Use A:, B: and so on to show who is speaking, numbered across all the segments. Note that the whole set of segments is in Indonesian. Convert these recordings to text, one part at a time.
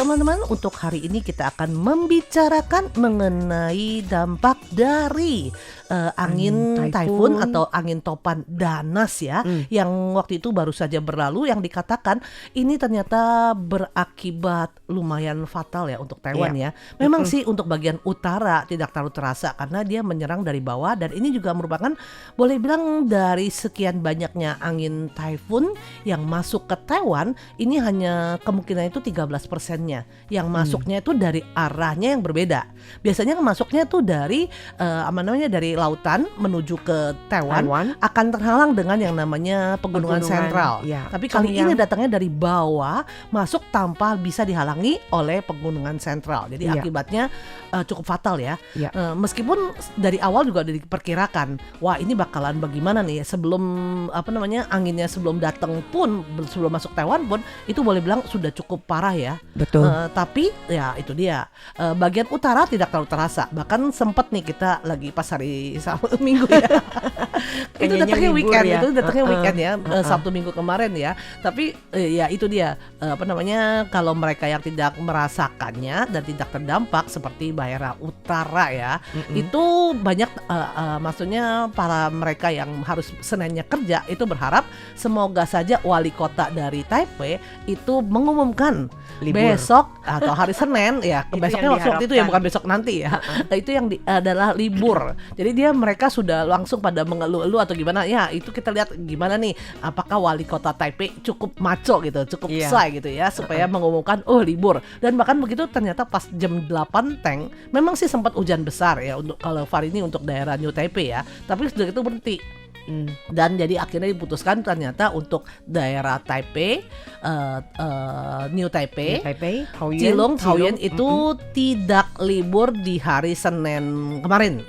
A: teman-teman, untuk hari ini kita akan membicarakan mengenai dampak dari angin typhoon atau angin topan Danas ya, yang waktu itu baru saja berlalu, yang dikatakan ini ternyata berakibat lumayan fatal ya untuk Taiwan ya. Memang sih untuk bagian utara tidak terlalu terasa karena dia menyerang dari bawah, dan ini juga merupakan boleh bilang dari sekian banyaknya angin typhoon yang masuk ke Taiwan, ini hanya kemungkinan itu 13%-nya yang masuknya itu dari arahnya yang berbeda. Biasanya masuknya tuh dari dari lautan menuju ke Taiwan akan terhalang dengan yang namanya pegunungan sentral.
B: Ya.
A: Tapi kali ini datangnya dari bawah, masuk tanpa bisa dihalangi oleh pegunungan sentral. Jadi akibatnya cukup fatal ya. Meskipun dari awal juga diperkirakan, wah ini bakalan bagaimana nih sebelum anginnya sebelum datang pun, sebelum masuk Taiwan pun itu boleh bilang sudah cukup parah ya.
B: Betul.
A: Tapi ya itu dia, bagian utara tidak terlalu terasa. Bahkan sempat nih kita lagi pas hari Sabtu Minggu ya. Itu datangnya weekend ya. Itu datangnya weekend ya, Sabtu Minggu kemarin ya. Tapi ya itu dia, kalau mereka yang tidak merasakannya dan tidak terdampak seperti daerah utara ya, itu banyak maksudnya para mereka yang harus Seninnya kerja itu berharap semoga saja wali kota dari Taipei itu mengumumkan libur besok atau hari Senin ya, besoknya waktu itu ya, bukan besok nanti ya. Itu yang adalah libur. Jadi mereka sudah langsung pada mengeluh-eluh atau gimana ya, itu kita lihat gimana nih, apakah wali kota Taipei cukup maco gitu, cukup say gitu ya, supaya mengumumkan libur. Dan bahkan begitu ternyata pas jam 8 Teng memang sih sempat hujan besar ya untuk kalau hari ini untuk daerah New Taipei ya, tapi sudah itu berhenti. Dan jadi akhirnya diputuskan ternyata untuk daerah Taipei, New Taipei, Keelung, Taoyuan itu tidak libur di hari Senin kemarin.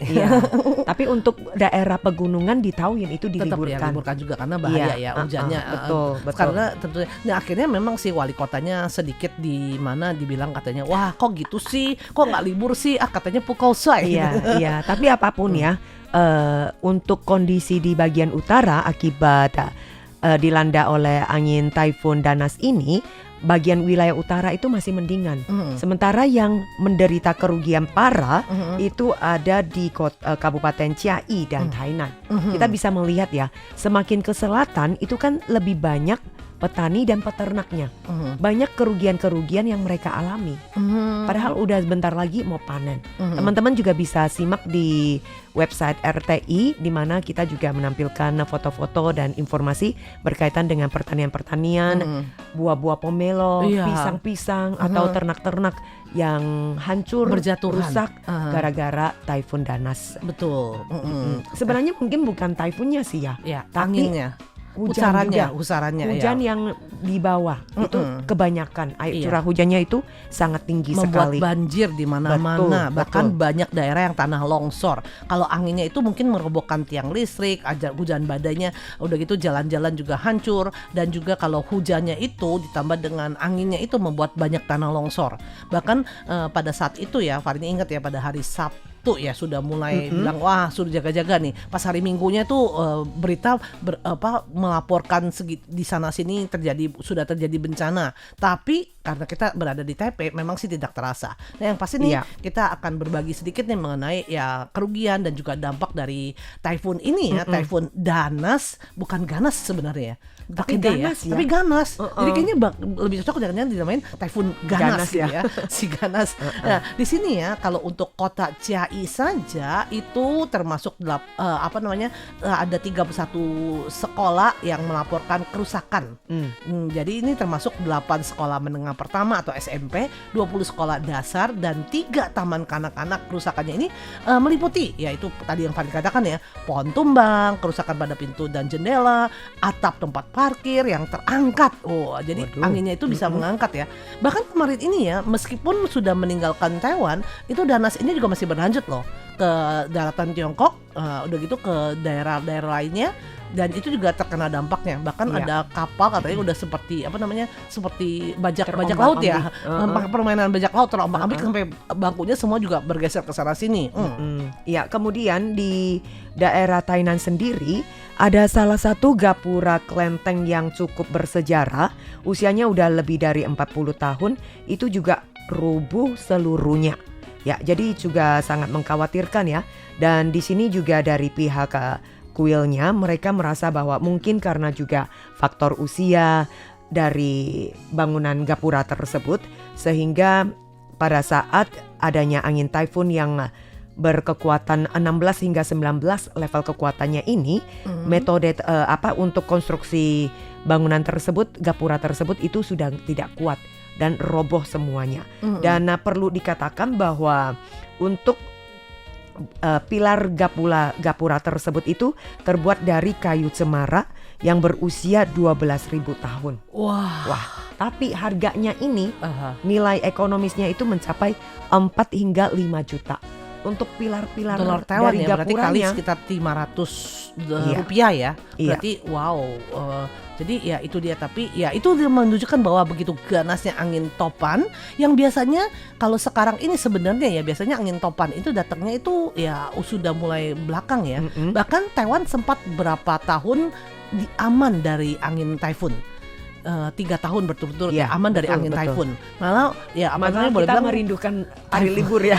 B: Tapi untuk daerah pegunungan di Taoyuan itu diliburkan.
A: Tetap diliburkan juga karena bahaya ya hujannya.
B: Betul.
A: Karena tentunya. Nah akhirnya memang si wali kotanya sedikit di mana dibilang katanya, wah kok gitu sih, kok nggak libur sih? Katanya pukul say.
B: Iya. Tapi apapun ya. Untuk kondisi di bagian utara akibat dilanda oleh angin typhoon Danas ini, bagian wilayah utara itu masih mendingan. Sementara yang menderita kerugian parah itu ada di Kabupaten Chiayi dan Tainan. Kita bisa melihat ya, semakin ke selatan itu kan lebih banyak petani dan peternaknya. Banyak kerugian-kerugian yang mereka alami. Padahal udah bentar lagi mau panen. Teman-teman juga bisa simak di website RTI, di mana kita juga menampilkan foto-foto dan informasi berkaitan dengan pertanian-pertanian, buah-buah pomelo, pisang-pisang atau ternak-ternak yang hancur, rusak gara-gara typhoon Danas.
A: Betul.
B: Sebenarnya mungkin bukan typhoonnya sih ya, tapi
A: anginnya.
B: Hujannya
A: hujan
B: yang di bawah itu kebanyakan curah hujannya itu sangat tinggi
A: membuat
B: sekali,
A: banjir di mana-mana, bahkan banyak daerah yang tanah longsor. Kalau anginnya itu mungkin merobohkan tiang listrik, hujan badainya udah gitu jalan-jalan juga hancur, dan juga kalau hujannya itu ditambah dengan anginnya itu membuat banyak tanah longsor. Bahkan pada saat itu ya, Farini ingat ya, pada hari Sabtu ya sudah mulai bilang wah sudah jaga-jaga nih. Pas hari Minggunya tuh berita melaporkan di sana sini sudah terjadi bencana. Tapi karena kita berada di Taipei memang sih tidak terasa. Nah yang pasti nih kita akan berbagi sedikit nih mengenai ya kerugian dan juga dampak dari typhoon ini ya. Typhoon Danas, bukan ganas sebenarnya.
B: Tapi ganas ya.
A: Tapi ganas. Jadi kayaknya lebih cocok jangan-jangan dinamain typhoon ganas gitu ya. Si ganas. Nah, di sini ya kalau untuk kota Chiayi saja itu termasuk ada 31 sekolah yang melaporkan kerusakan. Jadi ini termasuk 8 sekolah menengah pertama atau SMP, 20 sekolah dasar, dan 3 taman kanak-kanak. Kerusakannya ini meliputi yaitu tadi yang Fadli katakan ya, pohon tumbang, kerusakan pada pintu dan jendela, atap tempat parkir yang terangkat. Jadi anginnya itu bisa mengangkat ya. Bahkan kemarin ini ya, meskipun sudah meninggalkan Taiwan, itu Danas ini juga masih berlanjut loh ke daratan Tiongkok, udah gitu ke daerah-daerah lainnya, dan itu juga terkena dampaknya. Bahkan ada kapal katanya udah seperti seperti bajak laut ya, permainan bajak laut terombang-ambing sampai bangkunya semua juga bergeser ke sana sini.
B: Ya, kemudian di daerah Tainan sendiri ada salah satu gapura kelenteng yang cukup bersejarah, usianya udah lebih dari 40 tahun, itu juga rubuh seluruhnya. Ya, jadi juga sangat mengkhawatirkan ya. Dan di sini juga dari pihak kuilnya mereka merasa bahwa mungkin karena juga faktor usia dari bangunan gapura tersebut, sehingga pada saat adanya angin taifun yang berkekuatan 16 hingga 19 level kekuatannya ini, metode untuk konstruksi bangunan tersebut, gapura tersebut itu sudah tidak kuat dan roboh semuanya. Dan perlu dikatakan bahwa untuk pilar gapura tersebut itu terbuat dari kayu cemara yang berusia 12.000 tahun. Wah, tapi harganya ini nilai ekonomisnya itu mencapai 4 hingga 5 juta. Untuk pilar-pilar
A: dolar Taiwan
B: dari
A: ya, berarti kali
B: gapuranya
A: sekitar 500 rupiah ya. Berarti wow. Jadi ya itu dia, tapi ya itu menunjukkan bahwa begitu ganasnya angin topan yang biasanya kalau sekarang ini sebenarnya ya biasanya angin topan itu datangnya itu ya sudah mulai belakang ya. Bahkan Taiwan sempat berapa tahun aman dari angin taifun. 3 tahun berturut-turut aman dari angin taifun. Malah ya
B: malah kita merindukan hari libur ya.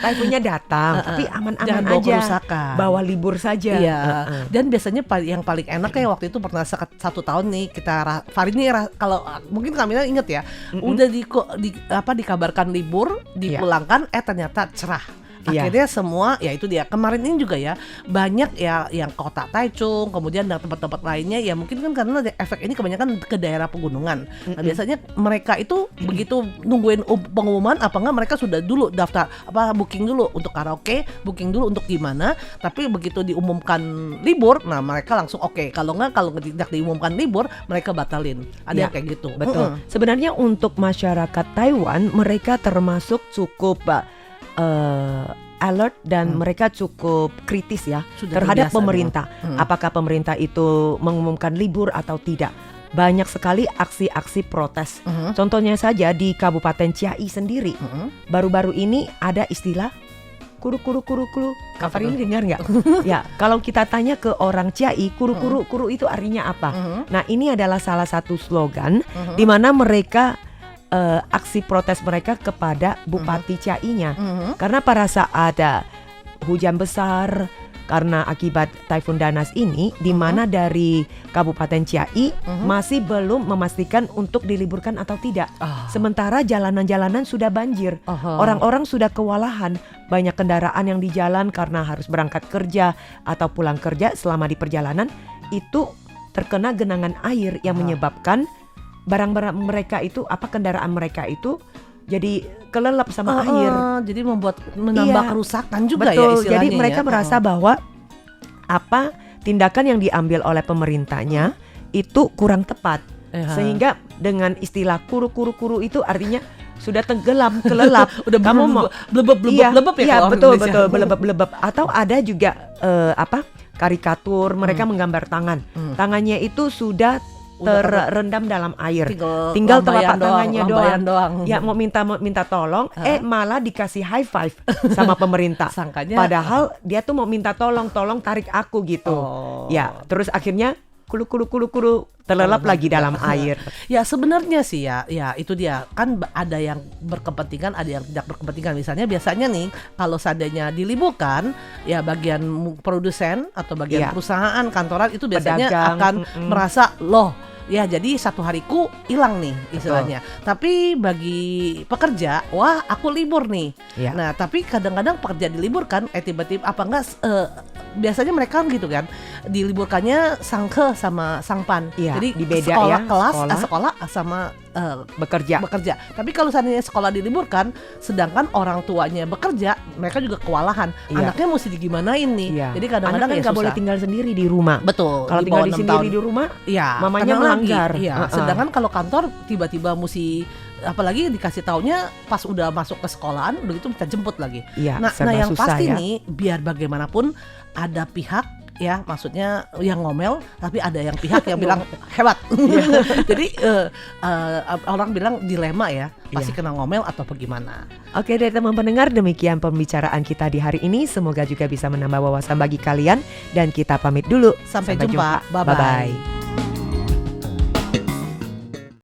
B: Taifunnya datang tapi aman-aman
A: bawa
B: aja.
A: Kerusakan.
B: Bawa libur saja.
A: Iya. Dan biasanya yang paling enak ya waktu itu pernah 1 tahun nih kita Farid nih kalau mungkin Kamila inget ya, udah dikabarkan libur, dipulangkan ternyata cerah. Akhirnya semua ya itu dia. Kemarin ini juga ya banyak ya yang kota Taichung, kemudian dan tempat-tempat lainnya ya mungkin kan karena efek ini kebanyakan ke daerah pegunungan. Nah, biasanya mereka itu begitu nungguin pengumuman apa enggak mereka sudah dulu daftar booking dulu untuk karaoke, booking dulu untuk gimana. Tapi begitu diumumkan libur, nah mereka langsung kalau tidak diumumkan libur mereka batalin. Ada yang kayak gitu.
B: Betul. Sebenarnya untuk masyarakat Taiwan mereka termasuk cukup alert dan mereka cukup kritis ya terhadap pemerintah. Apakah pemerintah itu mengumumkan libur atau tidak? Banyak sekali aksi-aksi protes. Contohnya saja di Kabupaten Chiayi sendiri. Baru-baru ini ada istilah kuru. Kak Farid ini dengar nggak? Ya, kalau kita tanya ke orang Chiayi, kuru itu artinya apa? Nah, ini adalah salah satu slogan di mana mereka aksi protes mereka kepada Bupati Chiayi-nya. Karena pada saat ada hujan besar karena akibat Taifun Danas ini, di mana dari Kabupaten Chiayi masih belum memastikan untuk diliburkan atau tidak. Sementara jalanan-jalanan sudah banjir. Orang-orang sudah kewalahan. Banyak kendaraan yang di jalan karena harus berangkat kerja atau pulang kerja. Selama di perjalanan itu terkena genangan air yang menyebabkan barang-barang mereka itu, kendaraan mereka itu jadi kelelep sama air.
A: Jadi menambah kerusakan juga.
B: Betul,
A: ya istilahnya.
B: Jadi mereka merasa bahwa tindakan yang diambil oleh pemerintahnya itu kurang tepat. Sehingga dengan istilah kuru itu artinya sudah tenggelam, kelelap.
A: Udah kamu mau blebeb ya.
B: Iya, betul, blebeb. Atau ada juga karikatur mereka menggambar tangan. Tangannya itu sudah terendam dalam air, tinggal telapak tangannya doang. Ya mau minta tolong, malah dikasih high five sama pemerintah.
A: Sangkanya,
B: padahal dia tuh mau minta tolong tarik aku gitu. Ya, terus akhirnya kuru terlelap lagi dalam air.
A: Ya sebenarnya sih ya itu dia kan ada yang berkepentingan, ada yang tidak berkepentingan. Misalnya biasanya nih kalau seandainya diliburkan ya bagian produsen atau bagian perusahaan kantoran itu biasanya akan merasa ya jadi satu hariku hilang nih istilahnya. Tapi bagi pekerja, wah aku libur nih. Nah tapi kadang-kadang pekerja diliburkan, tiba-tiba biasanya mereka gitu kan diliburkannya sangke sama sangpan. Jadi
B: beda
A: sekolah sama
B: bekerja.
A: Tapi kalau seandainya sekolah diliburkan, sedangkan orang tuanya bekerja, mereka juga kewalahan. Anaknya mesti digimanain nih. Jadi kadang-kadang
B: anak kan nggak boleh tinggal sendiri di rumah.
A: Betul.
B: Kalau tinggal sendiri di rumah, mamanya melanggar.
A: Sedangkan kalau kantor tiba-tiba mesti, apalagi dikasih taunya pas udah masuk ke sekolahan, begitu minta jemput lagi. Nah yang pasti nih, biar bagaimanapun ada pihak ya, maksudnya yang ngomel, tapi ada yang pihak yang bilang hebat. Jadi orang bilang dilema ya, pasti kena ngomel atau bagaimana.
B: Oke deh teman pendengar, demikian pembicaraan kita di hari ini. Semoga juga bisa menambah wawasan bagi kalian, dan kita pamit dulu.
A: Sampai jumpa. Bye-bye.